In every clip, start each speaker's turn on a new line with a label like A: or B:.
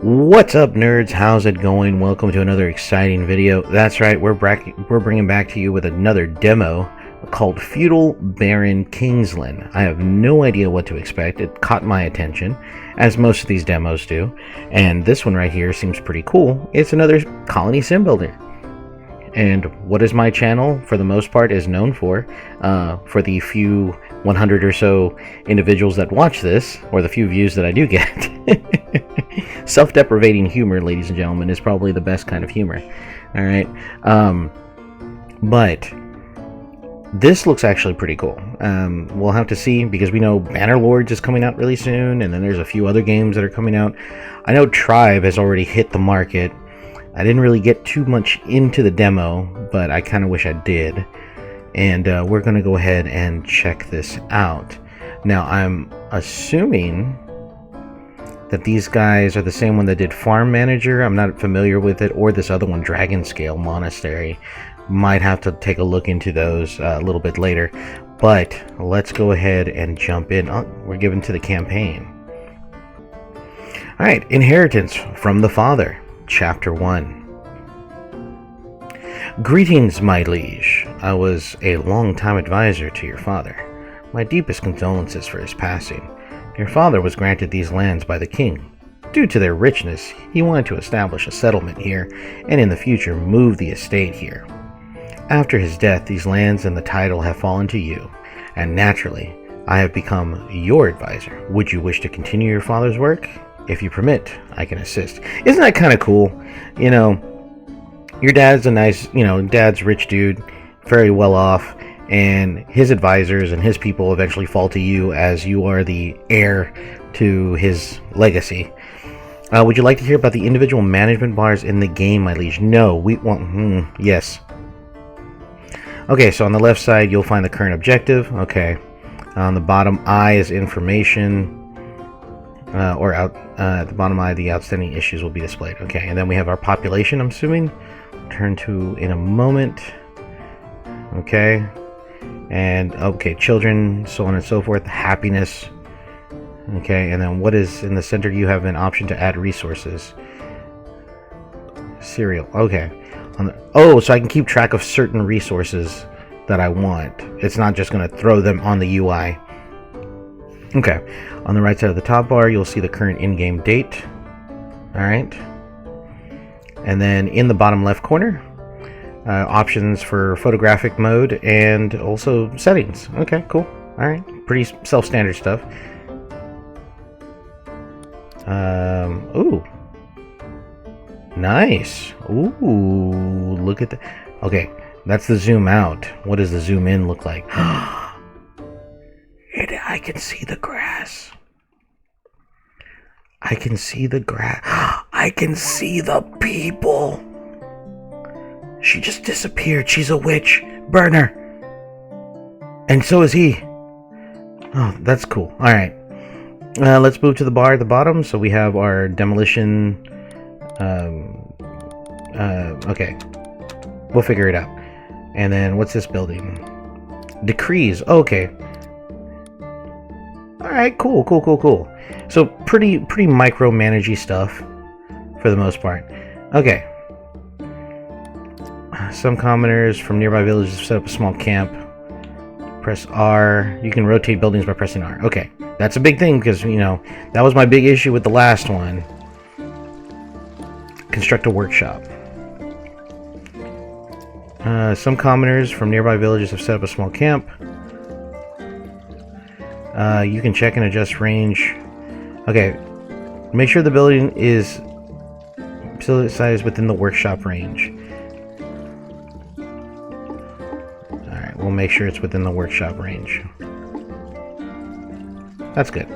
A: What's up, nerds? How's it going? Welcome to another exciting video. That's right, we're bringing back to you with another demo called Feudal Baron Kingsland. I have no idea what to expect. It caught my attention, as most of these demos do, and this one right here seems pretty cool. It's another colony sim builder. And what is my channel, for the most part, is known for the few 100 or so individuals that watch this, or the few views that I do get. Self-deprecating humor, ladies and gentlemen, is probably the best kind of humor. Alright, but this looks actually pretty cool. We'll have to see, because we know Bannerlords is coming out really soon, and then there's a few other games that are coming out. I know Tribe has already hit the market. I didn't really get too much into the demo, but I kind of wish I did. And we're going to go ahead and check this out. Now, I'm assuming that these guys are the same one that did Farm Manager. I'm not familiar with it, or this other one, Dragon Scale Monastery. Might have to take a look into those a little bit later. But let's go ahead and jump in. Oh, we're given to the campaign. Alright, Inheritance from the Father. Chapter 1. Greetings, my liege. I was a long-time advisor to your father. My deepest condolences for his passing. Your father was granted these lands by the king. Due to their richness, he wanted to establish a settlement here, and in the future move the estate here. After his death, these lands and the title have fallen to you, and naturally, I have become your advisor. Would you wish to continue your father's work? If you permit, I can assist. Isn't that kind of cool? You know, your dad's a nice, dad's rich dude, very well off, and his advisors and his people eventually fall to you as you are the heir to his legacy. Would you like to hear about the individual management bars in the game, my liege? No, we want, yes. Okay, so on the left side, you'll find the current objective. Okay. On the bottom I is information. At the bottom eye, the outstanding issues will be displayed. Okay, and then we have our population, I'm assuming. Turn to in a moment. Okay. And, okay, children, so on and so forth. Happiness. Okay, and then what is in the center? You have an option to add resources. Cereal. Okay. So I can keep track of certain resources that I want. It's not just going to throw them on the UI. Okay, on the right side of the top bar, you'll see the current in-game date. Alright. And then in the bottom left corner, options for photographic mode and also settings. Okay, cool. Alright, pretty self-standard stuff. Ooh. Nice. Ooh, look at that. Okay, that's the zoom out. What does the zoom in look like? I can see the grass. I can see the grass. I can see the people. She just disappeared. She's a witch. Burn her. And so is he. Oh, that's cool. Alright. Let's move to the bar at the bottom. So we have our demolition. Okay. We'll figure it out. And then what's this building? Decrees. Okay. Alright, cool. So pretty micromanagey stuff for the most part. Okay. Some commoners from nearby villages set up a small camp. Press R. You can rotate buildings by pressing R. Okay. That's a big thing because, that was my big issue with the last one. Construct a workshop. Some commoners from nearby villages have set up a small camp. You can check and adjust range. Okay, make sure the building is size within the workshop range. Alright, we'll make sure it's within the workshop range. That's good.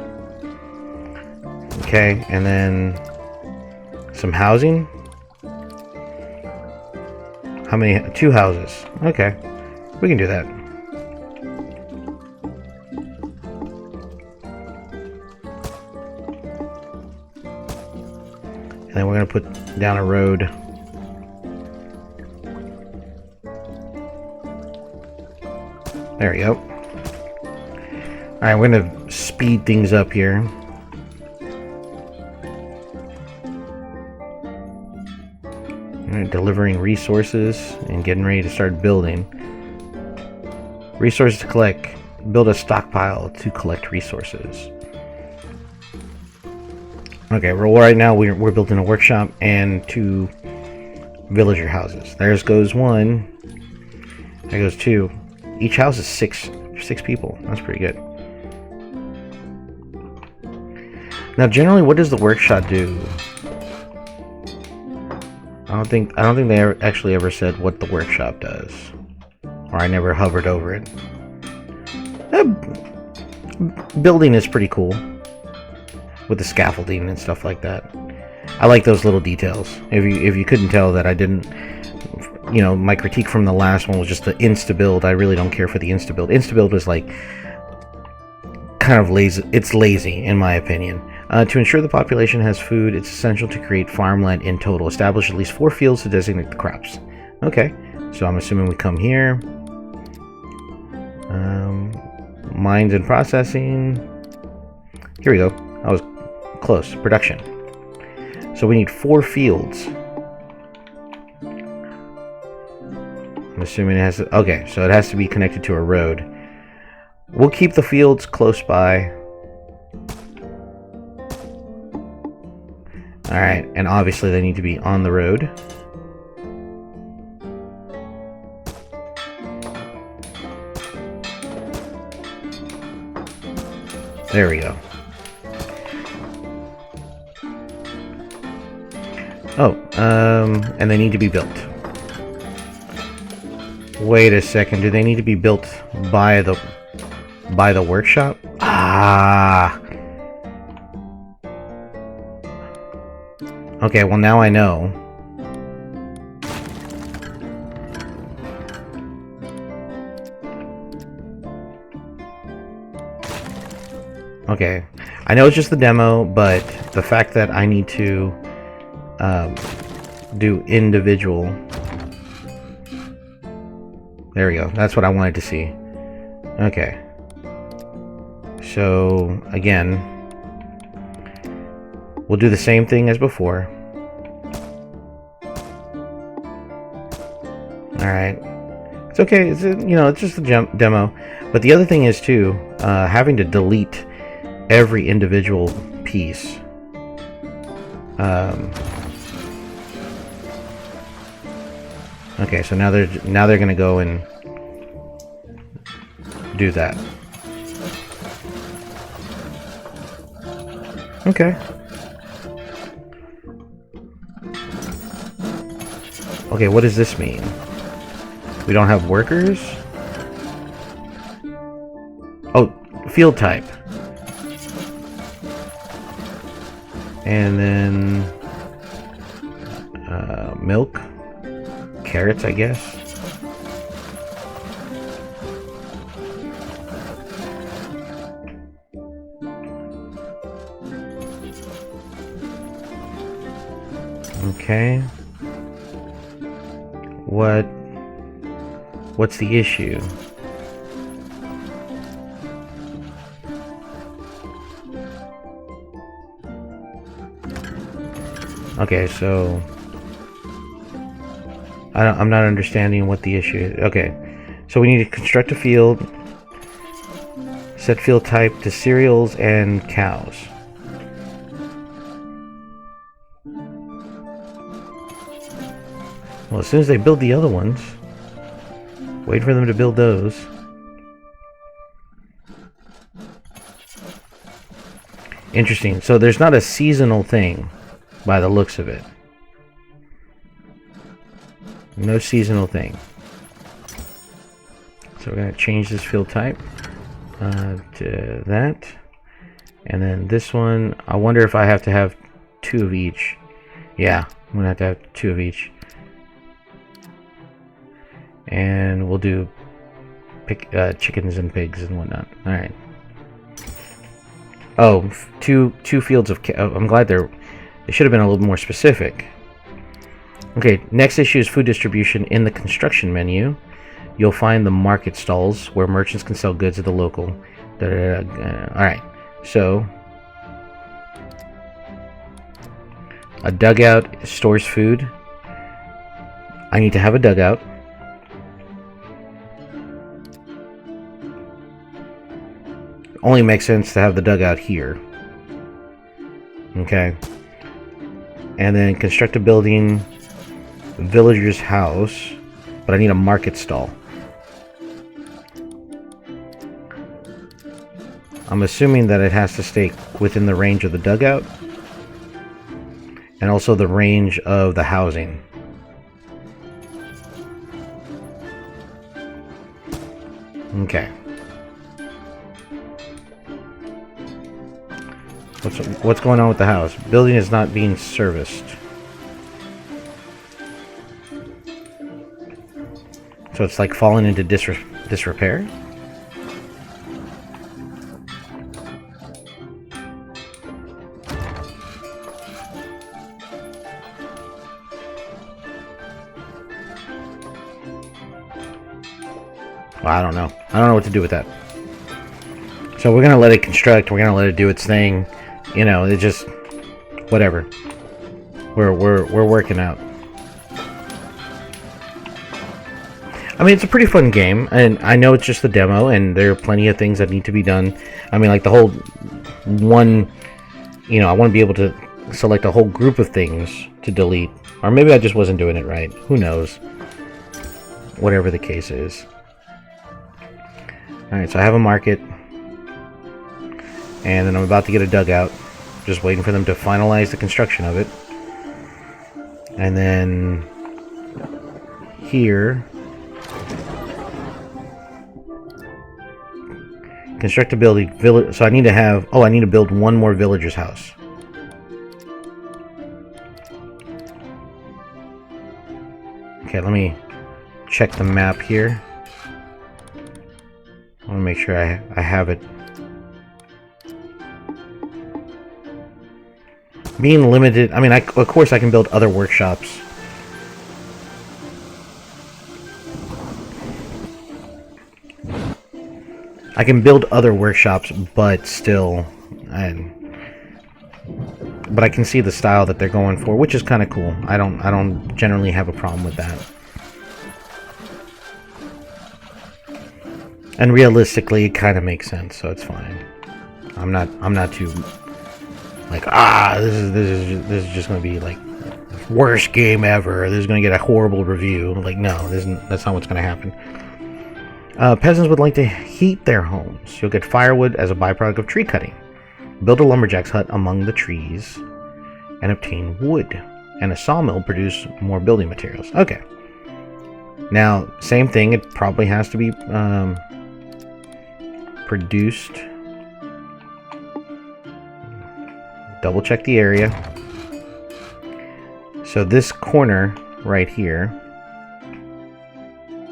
A: Okay, and then some housing. How many? 2 houses. Okay, we can do that. And then we're going to put down a road. There we go. Alright, we're going to speed things up here. Alright, delivering resources and getting ready to start building. Resources to collect. Build a stockpile to collect resources. Okay, well, right now we're building a workshop and 2 villager houses. There goes 1. There goes 2. Each house is 6 people. That's pretty good. Now, generally, what does the workshop do? I don't think they actually ever said what the workshop does, or I never hovered over it. Building is pretty cool with the scaffolding and stuff like that. I like those little details. If you couldn't tell that I didn't, you know, my critique from the last one was just the insta build. I really don't care for the insta build. Insta build was like kind of lazy. It's lazy in my opinion. To ensure the population has food, it's essential to create farmland in total. Establish at least 4 fields to designate the crops. Okay, so I'm assuming we come here. Mines and processing. Here we go. I was close. Production. So we need 4 fields. I'm assuming it has to, okay, so it has to be connected to a road. We'll keep the fields close by. Alright, and obviously they need to be on the road. There we go. Oh, and they need to be built. Wait a second, do they need to be built by the workshop? Ah. Okay, well now I know. Okay, I know it's just the demo, but the fact that I need to do individual. There we go. That's what I wanted to see. Okay. So, again, we'll do the same thing as before. Alright. It's okay. It's, you know, it's just a demo. But the other thing is, too, having to delete every individual piece. Okay, so now they're gonna go and do that. Okay. Okay, what does this mean? We don't have workers? Oh, field type. And then milk. Carrots, I guess. Okay. What's the issue? Okay, so I'm not understanding what the issue is. Okay, so we need to construct a field. Set field type to cereals and cows. Well, as soon as they build the other ones, wait for them to build those. Interesting. So there's not a seasonal thing by the looks of it. No seasonal thing. So we're going to change this field type to that. And then this one, I wonder if I have to have 2 of each. Yeah, I'm going to have 2 of each. And we'll do chickens and pigs and whatnot. Alright. Oh, two fields of... I'm glad they should have been a little more specific. Okay, next issue is food distribution. In the construction menu, you'll find the market stalls where merchants can sell goods to the local. Alright, so a dugout stores food. I need to have a dugout. Only makes sense to have the dugout here. Okay. And then construct a building, villager's house, but I need a market stall. I'm assuming that it has to stay within the range of the dugout and also the range of the housing. Okay. What's going on with the house? Building is not being serviced. So it's like falling into disrepair? Well, I don't know. I don't know what to do with that. So we're gonna let it construct. We're gonna let it do its thing. You know, it just whatever. We're working out. I mean, it's a pretty fun game, and I know it's just a demo, and there are plenty of things that need to be done. I mean, like the whole one. You know, I want to be able to select a whole group of things to delete, or maybe I just wasn't doing it right. Who knows? Whatever the case is. All right, so I have a market. And then I'm about to get a dugout. Just waiting for them to finalize the construction of it. And then here, construct a building village. So I need to have. Oh, I need to build one more villager's house. Okay, let me check the map here. I want to make sure I have it. Being limited, I mean, of course I can build other workshops. I can build other workshops, but still, but I can see the style that they're going for, which is kind of cool. I don't generally have a problem with that. And realistically, it kind of makes sense, so it's fine. I'm not too like, this is just gonna be like worst game ever. This is gonna get a horrible review. Like, no, that's not what's gonna happen. Peasants would like to heat their homes. You'll get firewood as a byproduct of tree cutting. Build a lumberjack's hut among the trees and obtain wood. And a sawmill produce more building materials. Okay. Now, same thing. It probably has to be produced. Double check the area. So this corner right here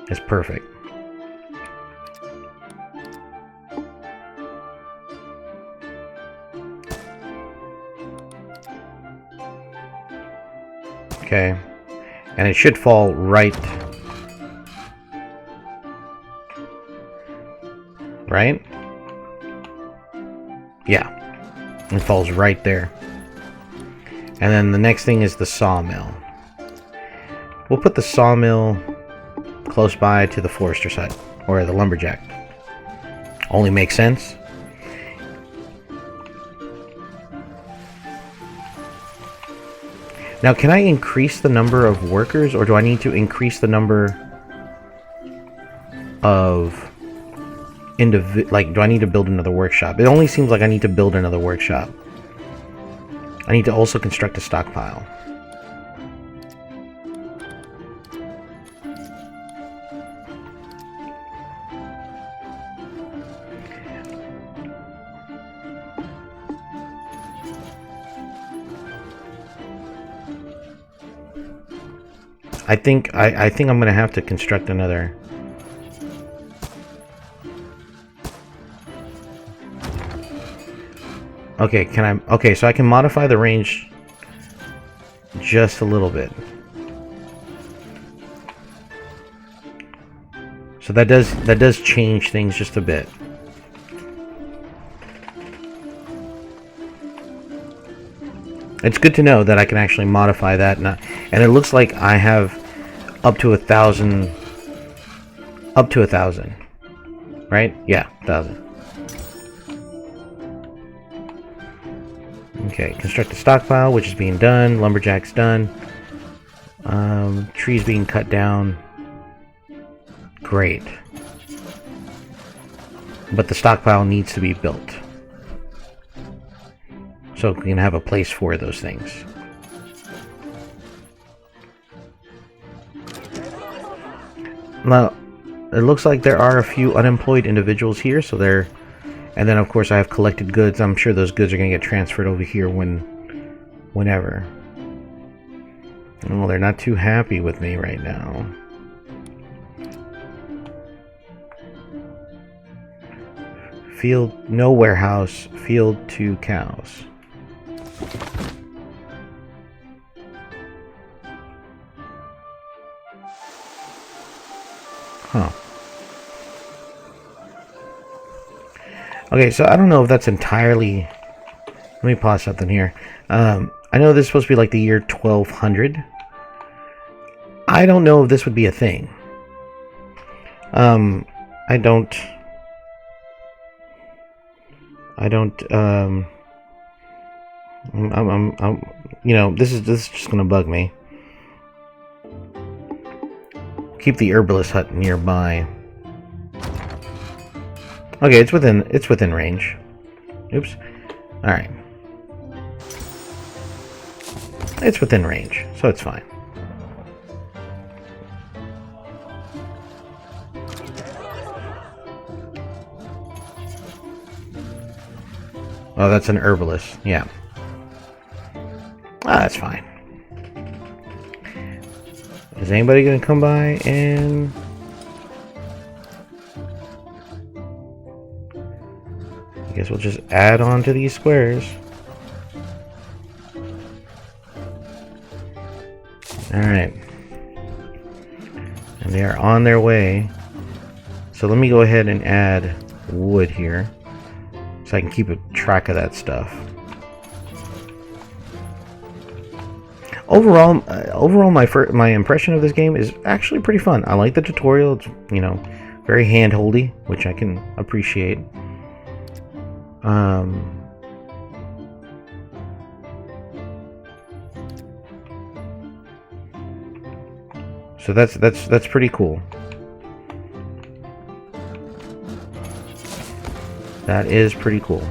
A: is perfect. Okay. And it should fall right. Right? Yeah. It falls right there. And then the next thing is the sawmill. We'll put the sawmill close by to the forester's hut, or the lumberjack. Only makes sense. Now, can I increase the number of workers, or do I need to increase the number of do I need to build another workshop? It only seems like I need to build another workshop. I need to also construct a stockpile. I think I'm gonna have to construct another. Okay, okay, so I can modify the range just a little bit. So that does change things just a bit. It's good to know that I can actually modify that, and it looks like I have Up to 1,000. Up to 1,000. Right? Yeah, 1,000. Okay, construct a stockpile, which is being done. Lumberjack's done. Trees being cut down. Great. But the stockpile needs to be built. So we can have a place for those things. Now, it looks like there are a few unemployed individuals here, so they're... And then, of course, I have collected goods. I'm sure those goods are going to get transferred over here whenever. Oh, they're not too happy with me right now. Field, no warehouse. Field 2 cows. Huh. Okay, so I don't know if that's entirely... Let me pause something here. I know this is supposed to be like the year 1200. I don't know if this would be a thing. I don't, you know, this is just gonna bug me. Keep the herbalist hut nearby. Okay, it's within range. Oops. All right. It's within range, so it's fine. Oh, that's an herbalist. Yeah. Ah, that's fine. Is anybody gonna come by and... I guess we'll just add on to these squares. Alright. And they are on their way. So let me go ahead and add wood here, so I can keep a track of that stuff. Overall, my impression of this game is actually pretty fun. I like the tutorial. It's, you know, very hand-holdy, which I can appreciate. So that's pretty cool. That is pretty cool.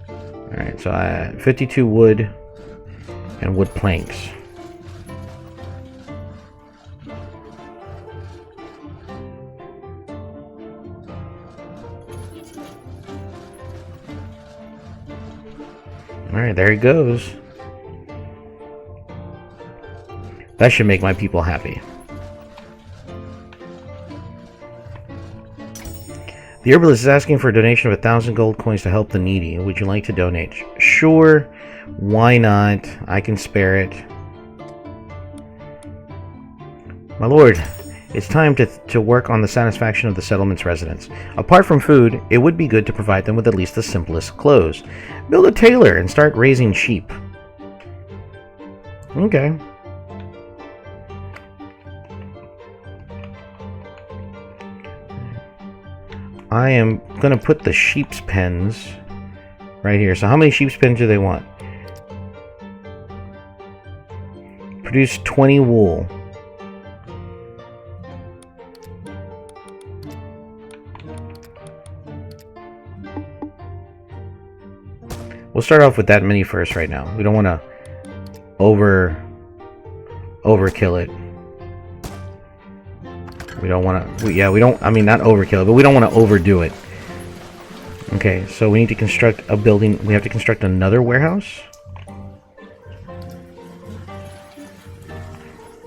A: All right, so I have 52 wood and wood planks. All right, there he goes. That should make my people happy. The herbalist is asking for a donation of 1,000 gold coins to help the needy. Would you like to donate? Sure. Why not? I can spare it. My lord, it's time to work on the satisfaction of the settlement's residents. Apart from food, it would be good to provide them with at least the simplest clothes. Build a tailor and start raising sheep. Okay. I am going to put the sheep's pens right here. So how many sheep's pens do they want? Produce 20 wool. We'll start off with that many first right now. We don't want to overkill it. We don't want to... Yeah, we don't... I mean, not overkill it, but we don't want to overdo it. Okay, so we need to construct a building. We have to construct another warehouse.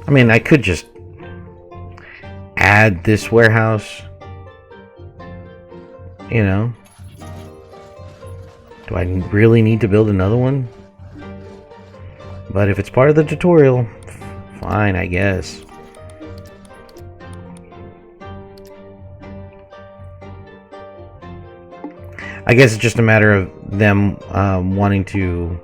A: I mean, I could just add this warehouse. You know. Do I really need to build another one? But if it's part of the tutorial, fine, I guess. I guess it's just a matter of them wanting to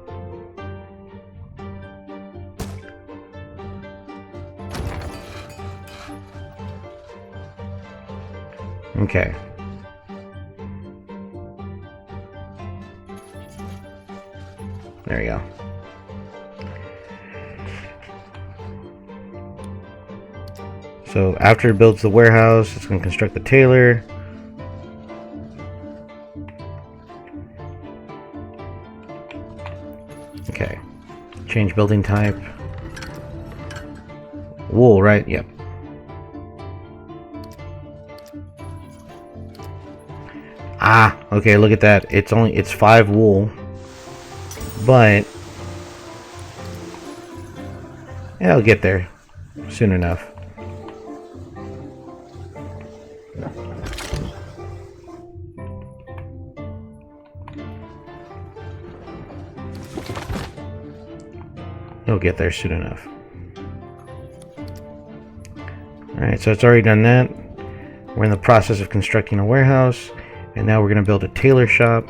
A: Okay. There you go. So after it builds the warehouse, it's going to construct the tailor. Okay. Change building type. Wool, right? Yep. Ah, okay, look at that. It's 5 wool. But yeah, I'll get there soon enough. You'll get there soon enough. Alright, so it's already done that. We're in the process of constructing a warehouse, and now we're going to build a tailor shop.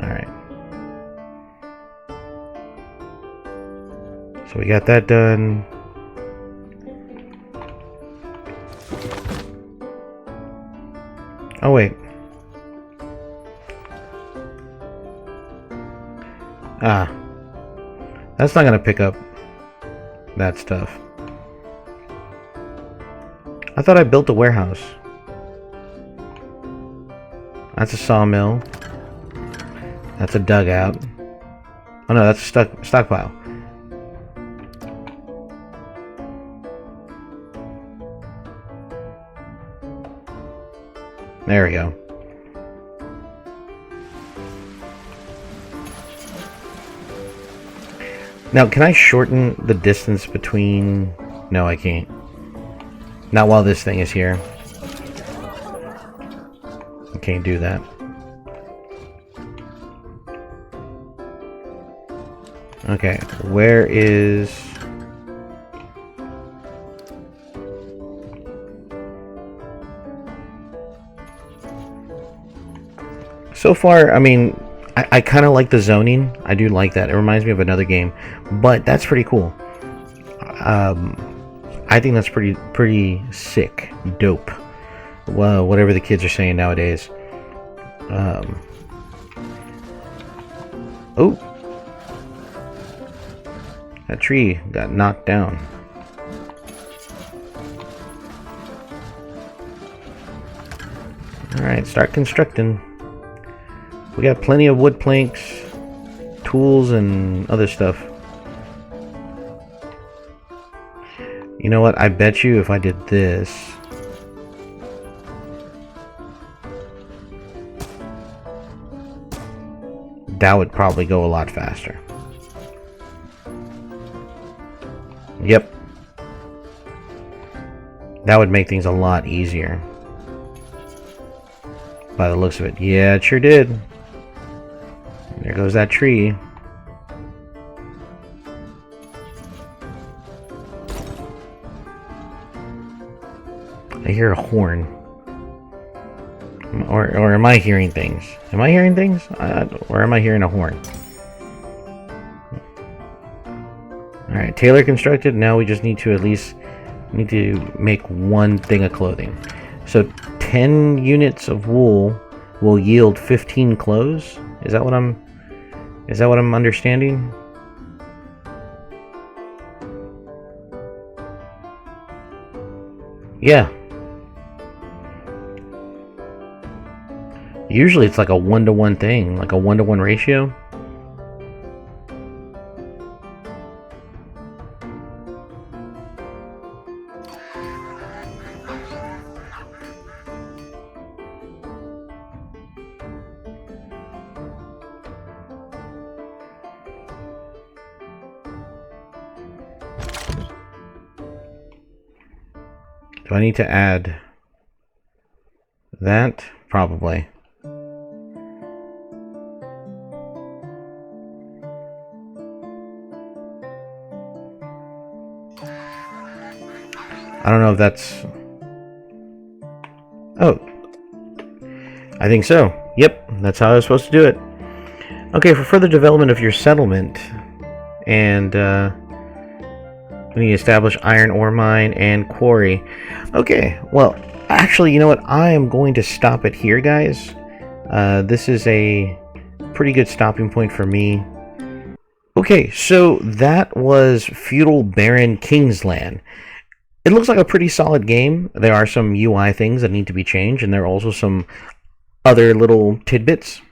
A: Alright. So we got that done. Oh wait. Ah. That's not gonna pick up that stuff. I thought I built a warehouse. That's a sawmill. That's a dugout. Oh no, that's a stockpile. There we go. Now, can I shorten the distance between... No, I can't. Not while this thing is here. I can't do that. Okay, where is... So far, I mean, I kind of like the zoning. I do like that. It reminds me of another game, but that's pretty cool. I think that's pretty sick, dope. Well, whatever the kids are saying nowadays. Oh, that tree got knocked down. All right, start constructing. We got plenty of wood planks, tools, and other stuff. You know what? I bet you if I did this... that would probably go a lot faster. Yep. That would make things a lot easier. By the looks of it. Yeah, it sure did. There goes that tree. I hear a horn. Or am I hearing things? Am I hearing things? Or am I hearing a horn? Alright, tailor constructed. Now we just need to at least make one thing of clothing. So 10 units of wool will yield 15 clothes. Is that what I'm understanding? Yeah. Usually it's like a 1-to-1 thing, like a 1-to-1 ratio. Do I need to add that? Probably. I don't know if that's... Oh, I think so. Yep, that's how I was supposed to do it. Okay, for further development of your settlement, and we need to establish iron ore mine and quarry. Okay, well, actually, you know what? I am going to stop it here, guys. This is a pretty good stopping point for me. Okay, so that was Feudal Baron Kingsland. It looks like a pretty solid game. There are some UI things that need to be changed, and there are also some other little tidbits.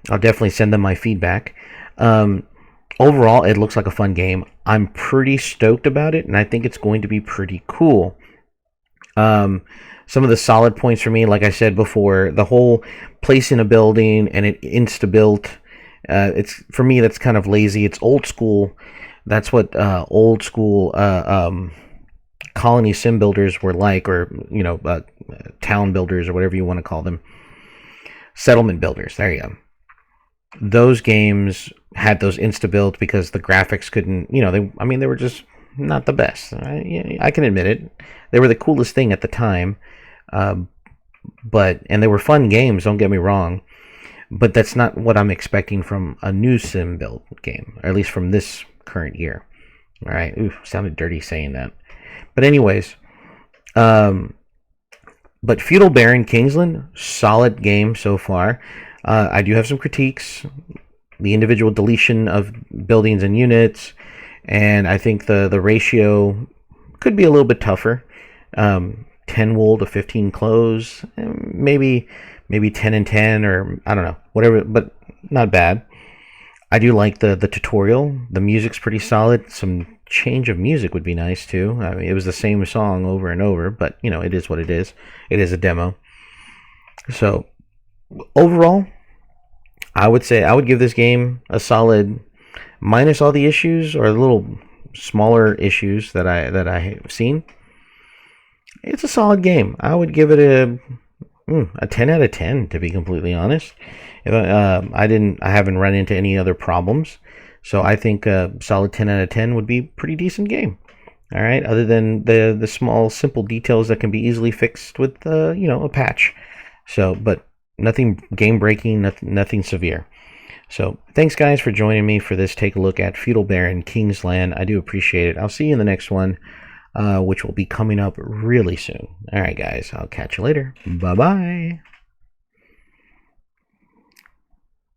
A: I'll definitely send them my feedback. Overall, it looks like a fun game. I'm pretty stoked about it, and I think it's going to be pretty cool. Some of the solid points for me, like I said before, the whole place in a building and it insta-built. It's, for me, that's kind of lazy. It's old school. That's what old school colony sim builders were like, or town builders, or whatever you want to call them. Settlement builders. There you go. Those games had those insta-built because the graphics couldn't, they were just not the best. I can admit it. They were the coolest thing at the time, and they were fun games, don't get me wrong, but that's not what I'm expecting from a new sim build game, or at least from this current year. All right, ooh, sounded dirty saying that. But anyways, but Feudal Baron Kingsland, solid game so far. I do have some critiques. The individual deletion of buildings and units, and I think the ratio could be a little bit tougher. 10 wool to 15 close, maybe 10 and 10, or I don't know, whatever, but not bad. I do like the tutorial. The music's pretty solid. Some change of music would be nice too. I mean, it was the same song over and over, but it is what it is. It is a demo. So overall, I would say I would give this game a solid, minus all the issues or the little smaller issues that I have seen. It's a solid game. I would give it a 10 out of 10, to be completely honest. I haven't run into any other problems, so I think a solid 10 out of 10 would be a pretty decent game. All right, other than the small, simple details that can be easily fixed with a patch. So, but nothing game breaking, nothing severe. So, thanks guys for joining me for this take a look at Feudal Baron Kingsland. I do appreciate it. I'll see you in the next one, which will be coming up really soon. All right, guys, I'll catch you later. Bye bye.